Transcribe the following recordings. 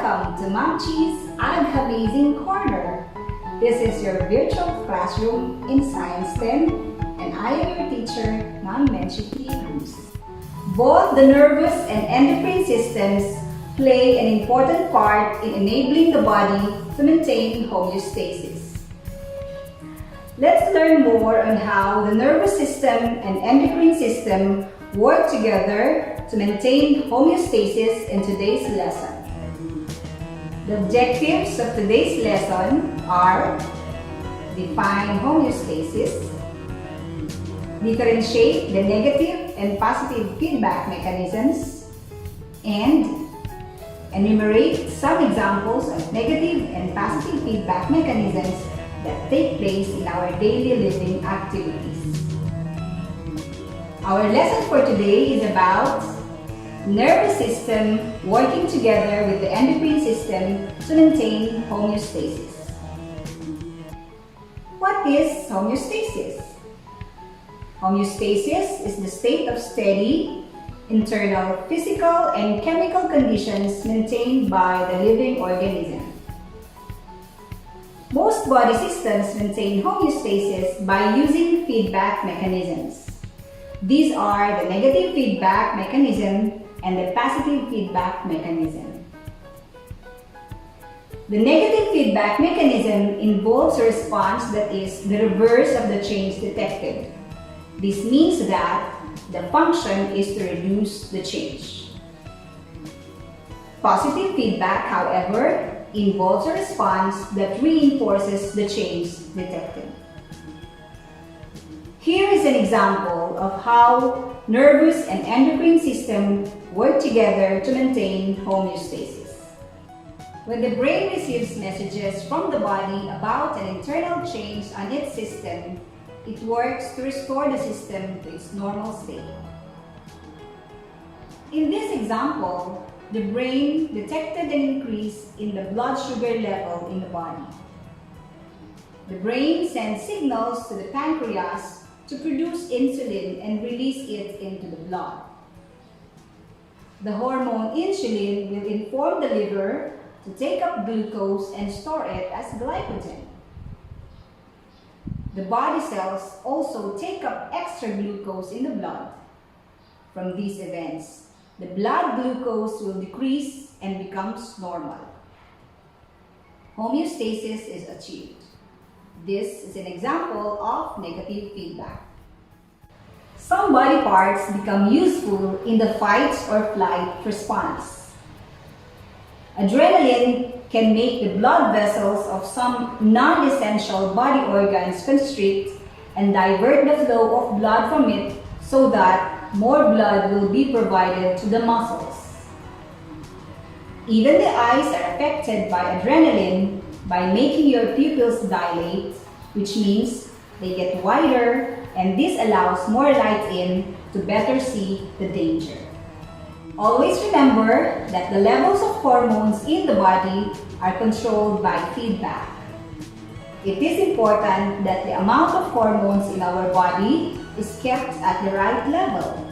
Welcome to Mom Chi's Amazing Corner. This is your virtual classroom in Science 10 and I am your teacher, Ma'am Menchie Cruz. Both the nervous and endocrine systems play an important part in enabling the body to maintain homeostasis. Let's learn more on how the nervous system and endocrine system work together to maintain homeostasis in today's lesson. The objectives of today's lesson are: define homeostasis, differentiate the negative and positive feedback mechanisms, and enumerate some examples of negative and positive feedback mechanisms that take place in our daily living activities. Our lesson for today is about nervous system working together with the endocrine system to maintain homeostasis. What is homeostasis? Homeostasis is the state of steady, internal physical and chemical conditions maintained by the living organism. Most body systems maintain homeostasis by using feedback mechanisms. These are the negative feedback mechanism and the positive feedback mechanism. The negative feedback mechanism involves a response that is the reverse of the change detected. This means that the function is to reduce the change. Positive feedback, however, involves a response that reinforces the change detected. Here is an example of how nervous and endocrine system work together to maintain homeostasis. When the brain receives messages from the body about an internal change on its system, it works to restore the system to its normal state. In this example, the brain detected an increase in the blood sugar level in the body. The brain sends signals to the pancreas to produce insulin and release it into the blood. The hormone insulin will inform the liver to take up glucose and store it as glycogen. The body cells also take up extra glucose in the blood. From these events, the blood glucose will decrease and becomes normal. Homeostasis is achieved. This is an example of negative feedback. Some body parts become useful in the fight or flight response. Adrenaline can make the blood vessels of some non-essential body organs constrict and divert the flow of blood from it so that more blood will be provided to the muscles. Even the eyes are affected by adrenaline by making your pupils dilate, which means they get wider, and this allows more light in to better see the danger. Always remember that the levels of hormones in the body are controlled by feedback. It is important that the amount of hormones in our body is kept at the right level.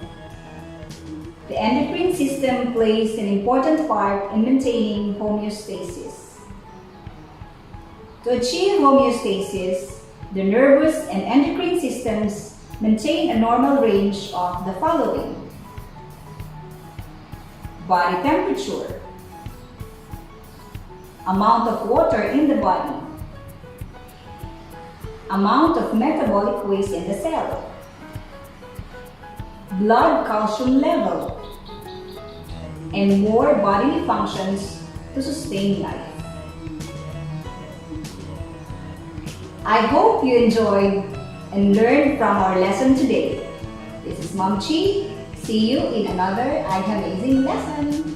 The endocrine system plays an important part in maintaining homeostasis. To achieve homeostasis, the nervous and endocrine systems maintain a normal range of the following: body temperature, amount of water in the body, amount of metabolic waste in the cell, blood calcium level, and more bodily functions to sustain life. I hope you enjoyed and learned from our lesson today. This is Mom Chi. See you in another amazing lesson.